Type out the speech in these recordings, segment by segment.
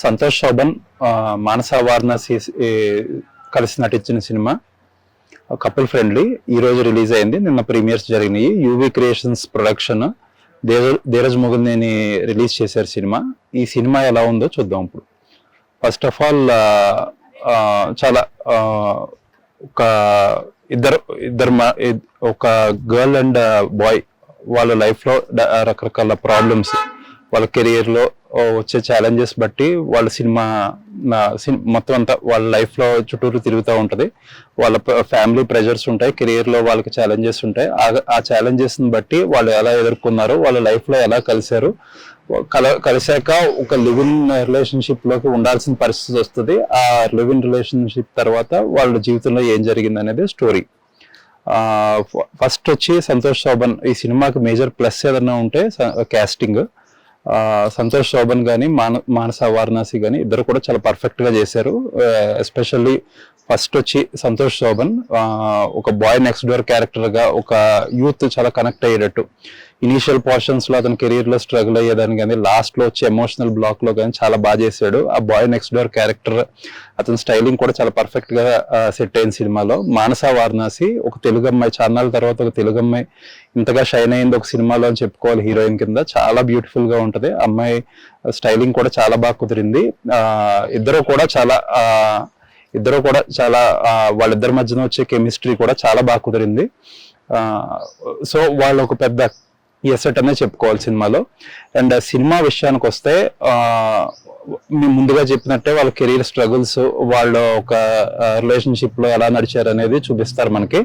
సంతోష్ శోభన్ మానస వారణాసి కలిసి నటించిన cinema couple friendly ఈ రోజు రిలీజ్ అయింది. నిన్న ప్రీమియర్స్ జరిగినాయి. UV creations production, Dheeraj Mogilineni release చేశారు సినిమా. ఈ సినిమా ఎలా ఉందో చూద్దాం ఇప్పుడు. ఫస్ట్ ఆఫ్ ఆల్ చాలా ఒక ఇద్దరు ఒక గర్ల్ అండ్ బాయ్ వాళ్ళ లైఫ్లో రకరకాల ప్రాబ్లమ్స్, వాళ్ళ కెరియర్లో వచ్చే ఛాలెంజెస్ బట్టి వాళ్ళ సినిమా మొత్తం అంతా వాళ్ళ లైఫ్లో చుట్టూరు తిరుగుతూ ఉంటుంది. వాళ్ళ ఫ్యామిలీ ప్రెషర్స్ ఉంటాయి, కెరియర్లో వాళ్ళకి ఛాలెంజెస్ ఉంటాయి. ఆ ఛాలెంజెస్ని బట్టి వాళ్ళు ఎలా ఎదుర్కొన్నారు, వాళ్ళ లైఫ్లో ఎలా కలిశారు, కలిసాక ఒక లివ్ ఇన్ రిలేషన్షిప్లోకి ఉండాల్సిన పరిస్థితి వస్తుంది. ఆ లివ్ ఇన్ రిలేషన్షిప్ తర్వాత వాళ్ళ జీవితంలో ఏం జరిగింది అనేది స్టోరీ. ఫస్ట్ వచ్చి సంతోష్ శోభన్. ఈ సినిమాకి మేజర్ ప్లస్ ఏదన్నా ఉంటే కాస్టింగ్. సంతోష్ శోభన్ కానీ మానస వారణాసి కానీ ఇద్దరు కూడా చాలా పర్ఫెక్ట్గా చేశారు. ఎస్పెషల్లీ ఫస్ట్ వచ్చి సంతోష్ శోభన్ ఒక బాయ్ నెక్స్ట్ డోర్ క్యారెక్టర్గా ఒక యూత్ చాలా కనెక్ట్ అయ్యేటట్టు, ఇనీషియల్ పోర్షన్స్లో అతని కెరీర్లో స్ట్రగుల్ అయ్యేదాన్ని కానీ లాస్ట్లో వచ్చి ఎమోషనల్ బ్లాక్లో కానీ చాలా బాగా చేశాడు. ఆ బాయ్ నెక్స్ట్ డోర్ క్యారెక్టర్, అతని స్టైలింగ్ కూడా చాలా పర్ఫెక్ట్గా సెట్ అయిన సినిమాలో. మానస వారణాసి ఒక తెలుగు అమ్మాయి, చాన్నాళ్ళ తర్వాత ఒక తెలుగు అమ్మాయి ఇంతగా షైన్ అయింది ఒక సినిమాలో అని చెప్పుకోవాలి. హీరోయిన్ కింద చాలా బ్యూటిఫుల్గా ఉంటుంది. అమ్మాయి స్టైలింగ్ కూడా చాలా బాగా కుదిరింది. ఇద్దరు కూడా చాలా వాళ్ళిద్దరి మధ్యన వచ్చే కెమిస్ట్రీ కూడా చాలా బాగా కుదిరింది. సో వాళ్ళు ఒక పెద్ద ఎసెట్ అనే చెప్పుకోవాలి సినిమాలో. అండ్ సినిమా విషయానికి వస్తే మేము ముందుగా చెప్పినట్టే వాళ్ళ కెరీర్ స్ట్రగుల్స్, వాళ్ళ ఒక రిలేషన్షిప్ లో ఎలా నడిచారు అనేది చూపిస్తారు మనకి.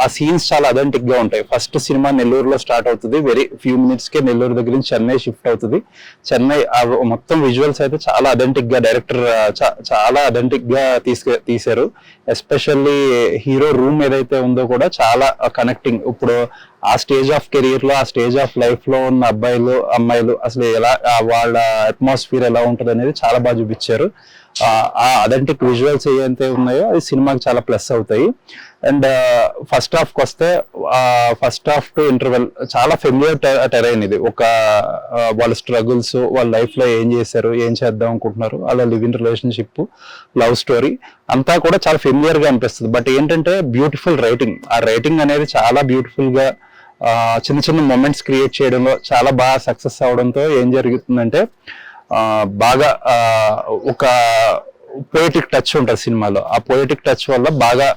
ఆ సీన్స్ చాలా అథెంటిక్ గా ఉంటాయి. ఫస్ట్ సినిమా నెల్లూరులో స్టార్ట్ అవుతుంది. వెరీ ఫ్యూ మినిట్స్ కే నెల్లూరు దగ్గర నుంచి చెన్నై షిఫ్ట్ అవుతుంది. చెన్నై మొత్తం విజువల్స్ అయితే చాలా అథెంటిక్ గా డైరెక్టర్ చాలా అథెంటిక్ గా తీశారు. ఎస్పెషల్లీ హీరో రూమ్ ఏదైతే ఉందో కూడా చాలా కనెక్టింగ్. ఇప్పుడు ఆ స్టేజ్ ఆఫ్ కెరీర్ లో, ఆ స్టేజ్ ఆఫ్ లైఫ్ లో ఉన్న అబ్బాయిలు అమ్మాయిలు అసలు ఎలా వాళ్ళ అట్మాస్ఫియర్ ఎలా ఉంటుంది అనేది చాలా బాగా చూపించారు. ఆ అథెంటిక్ విజువల్స్ ఏవైతే ఉన్నాయో అది సినిమాకి చాలా ప్లస్ అవుతాయి. అండ్ ఫస్ట్ హాఫ్కి వస్తే ఫస్ట్ హాఫ్ టు ఇంటర్వెల్ చాలా ఫెమిలియర్ టెరైన్ ఇది. ఒక వాళ్ళ స్ట్రగుల్స్, వాళ్ళ లైఫ్ లో ఏం చేశారు, ఏం చేద్దాం అనుకుంటున్నారు, వాళ్ళ live in relationship, love story అంతా కూడా చాలా ఫెమిలియర్ గా అనిపిస్తుంది. బట్ ఏంటంటే బ్యూటిఫుల్ రైటింగ్. ఆ రైటింగ్ అనేది చాలా బ్యూటిఫుల్ గా చిన్న చిన్న మూమెంట్స్ క్రియేట్ చేయడంలో చాలా బాగా సక్సెస్ అవడంతో ఏం జరుగుతుందంటే బాగా ఒక పొయిటిక్ టచ్ ఉంటుంది సినిమాలో. ఆ పొయిటిక్ టచ్ వల్ల బాగా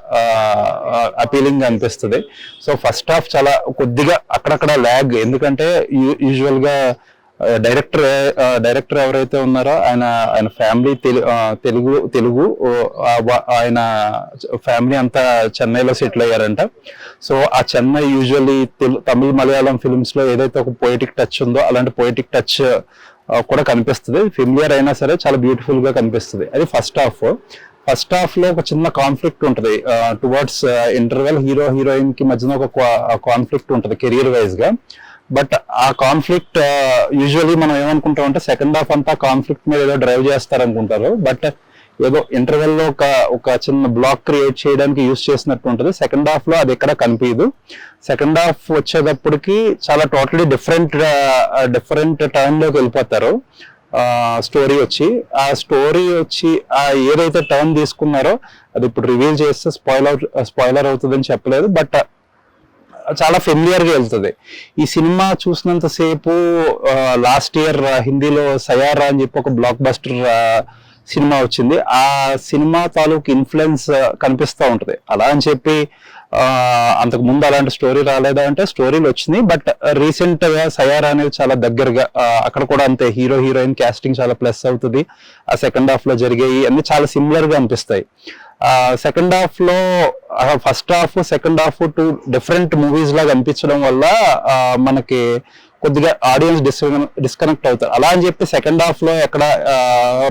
అపీలింగ్ గా అనిపిస్తుంది. సో ఫస్ట్ హాఫ్ చాలా కొద్దిగా అక్కడక్కడ ల్యాగ్, ఎందుకంటే యూజువల్ గా డైరెక్టర్ ఎవరైతే ఉన్నారో ఆయన ఫ్యామిలీ తెలుగు ఆయన ఫ్యామిలీ అంతా చెన్నైలో సెటిల్ అయ్యారంట. సో ఆ చెన్నై యూజువల్లీ తమిళ మలయాళం ఫిల్మ్స్ లో ఏదైతే ఒక పొయిటిక్ టచ్ ఉందో అలాంటి పొయిటిక్ టచ్ కూడా కనిపిస్తుంది. ఫెమిలియర్ అయినా సరే చాలా బ్యూటిఫుల్ గా కనిపిస్తుంది. అది ఫస్ట్ హాఫ్. ఫస్ట్ హాఫ్ లో ఒక చిన్న కాన్ఫ్లిక్ట్ ఉంటుంది. టువర్డ్స్ ఇంటర్వెల్ హీరోయిన్ కి మధ్యన ఒక కాన్ఫ్లిక్ట్ ఉంటుంది కెరియర్ వైజ్ గా. బట్ ఆ కాన్ఫ్లిక్ట్ యూజువల్లీ మనం ఏమనుకుంటాం అంటే సెకండ్ హాఫ్ అంతా కాన్ఫ్లిక్ట్ మీద ఏదో డ్రైవ్ చేస్తారనుకుంటారు. బట్ ఏదో ఇంటర్వెల్ లో ఒక చిన్న బ్లాక్ క్రియేట్ చేయడానికి యూజ్ చేసినట్టు ఉంటుంది. సెకండ్ హాఫ్ లో అది ఎక్కడ కనిపించదు. సెకండ్ హాఫ్ వచ్చేటప్పటికి చాలా టోటలీ డిఫరెంట్ టర్న్ లోకి వెళ్ళిపోతారు. స్టోరీ వచ్చి ఏదైతే టర్న్ తీసుకున్నారో అది ఇప్పుడు రివీల్ చేస్తే స్పాయిలర్ అవుతుందని చెప్పలేదు. బట్ చాలా ఫెమిలియర్ గా వెళ్తుంది. ఈ సినిమా చూసినంత సేపు లాస్ట్ ఇయర్ హిందీలో సయారా అని చెప్పి ఒక బ్లాక్ బస్టర్ సినిమా వచ్చింది. ఆ సినిమా తాలూకు ఇన్ఫ్లుయెన్స్ కనిపిస్తూ ఉంటుంది. అలా అని చెప్పి అంతకు ముందు అలాంటి స్టోరీ రాలేదా అంటే స్టోరీలు వచ్చినాయి. బట్ రీసెంట్ గా సయారా అనేది చాలా దగ్గరగా, అక్కడ కూడా అంతే హీరోయిన్ కాస్టింగ్ చాలా ప్లస్ అవుతుంది. ఆ సెకండ్ హాఫ్ లో జరిగేవి అన్ని చాలా సిమిలర్ గా అనిపిస్తాయి. సెకండ్ హాఫ్ లో first half second half two different movies లాగా అనిపించడం వల్ల మనకి కొద్దిగా ఆడియన్స్ డిస్కనెక్ట్ అవుతారు. అలా అని చెప్పి సెకండ్ హాఫ్ లో ఎక్కడ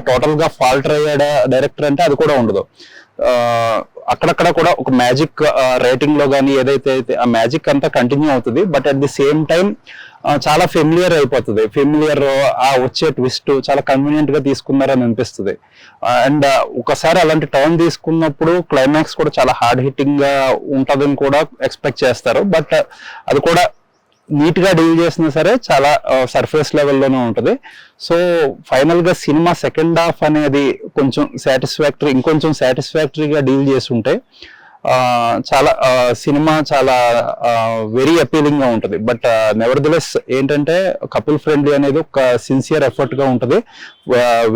టోటల్ గా ఫాల్టర్ అయ్యాడా డైరెక్టర్ అంటే అది కూడా ఉండదు. అక్కడక్కడ కూడా ఒక మ్యాజిక్ రైటింగ్ లో కానీ ఏదైతే ఆ మ్యాజిక్ అంతా కంటిన్యూ అవుతుంది. But at the same time చాలా ఫెమిలియర్ అయిపోతుంది. ఆ వచ్చే ట్విస్ట్ చాలా కన్వీనియంట్ గా తీసుకున్నారని అనిపిస్తుంది. అండ్ ఒకసారి అలాంటి టర్న్ తీసుకున్నప్పుడు క్లైమాక్స్ కూడా చాలా హార్డ్ హిట్టింగ్ గా ఉంటుందని కూడా ఎక్స్పెక్ట్ చేస్తారు. బట్ అది కూడా నీట్గా డీల్ చేసినా సరే చాలా సర్ఫేస్ లెవెల్లోనే ఉంటుంది. సో ఫైనల్గా సినిమా సెకండ్ హాఫ్ అనేది కొంచెం ఇంకొంచెం సాటిస్ఫాక్టరీగా డీల్ చేసి ఉంటే చాలా సినిమా చాలా వెరీ అపీలింగ్గా ఉంటుంది. బట్ నెవర్దలెస్ ఏంటంటే కపుల్ ఫ్రెండ్లీ అనేది ఒక సిన్సియర్ ఎఫర్ట్గా ఉంటుంది.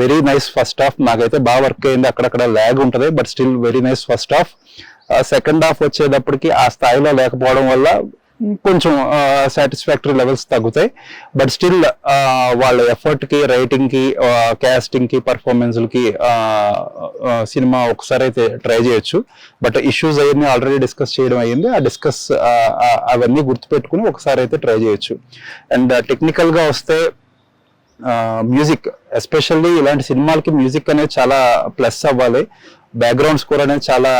వెరీ నైస్ ఫస్ట్ హాఫ్, నాకైతే బాగా వర్క్ అయింది. అక్కడక్కడ ల్యాగ్ ఉంటుంది, but still very nice first half. Second half వచ్చేటప్పటికి ఆ స్థాయిలో లేకపోవడం వల్ల కొంచెం సాటిస్ఫాక్టరీ లెవెల్స్ తగ్గుతాయి. బట్ స్టిల్ వాళ్ళ ఎఫర్ట్కి, రైటింగ్కి, క్యాస్టింగ్కి, పర్ఫార్మెన్స్లకి సినిమా ఒకసారి అయితే ట్రై చేయొచ్చు. బట్ ఇష్యూస్ అవన్నీ ఆల్రెడీ డిస్కస్ చేయడం అయ్యింది. అవన్నీ గుర్తుపెట్టుకుని ఒకసారి అయితే ట్రై చేయొచ్చు. అండ్ టెక్నికల్గా వస్తే మ్యూజిక్, ఎస్పెషల్లీ ఇలాంటి సినిమాలకి మ్యూజిక్ అనేది చాలా ప్లస్ అవ్వాలి. బ్యాక్గ్రౌండ్ స్కోర్ అనేది చాలా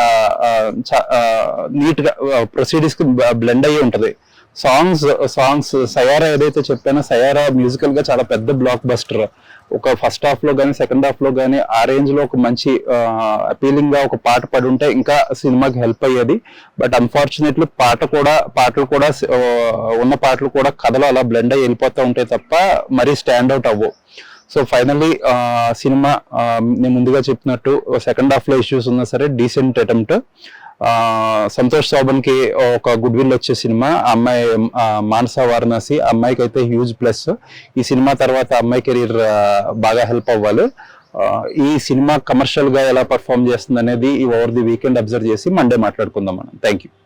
నీట్గా ప్రొసీడీస్ కి బ్లెండ్ అయ్యి ఉంటుంది. సాంగ్స్ సయారా ఏదైతే చెప్పానో, సయారా మ్యూజికల్ గా చాలా పెద్ద బ్లాక్ బస్టర్. ఒక ఫస్ట్ హాఫ్ లో కానీ సెకండ్ హాఫ్ లో కానీ ఆ రేంజ్ లో ఒక మంచి అపీలింగ్ గా ఒక పాట పడి ఉంటే ఇంకా సినిమాకి హెల్ప్ అయ్యేది. బట్ అన్ఫార్చునేట్లీ పాటలు కూడా ఉన్న పాటలు కూడా కథలో అలా బ్లెండ్ అయ్యి వెళ్ళిపోతూ ఉంటాయి తప్ప మరీ స్టాండ్ అవుట్ అవ్వవు. సో ఫైనల్లీ సినిమా నేను ముందుగా చెప్పినట్టు సెకండ్ హాఫ్ లో ఇష్యూస్ ఉన్నా సరే డీసెంట్ అటెంప్ట్. సంతోష్ శోభన్ కి ఒక గుడ్ విల్ వచ్చే సినిమా. అమ్మాయి మానస వారణాసి, అమ్మాయికి అయితే హ్యూజ్ ప్లస్. ఈ సినిమా తర్వాత అమ్మాయి కెరీర్ బాగా హెల్ప్ అవ్వాలి. ఈ సినిమా కమర్షియల్ గా ఎలా పర్ఫామ్ చేస్తుంది అనేది ఓవర్ ది వీకెండ్ అబ్జర్వ్ చేసి మండే మాట్లాడుకుందాం మనం. Thank you.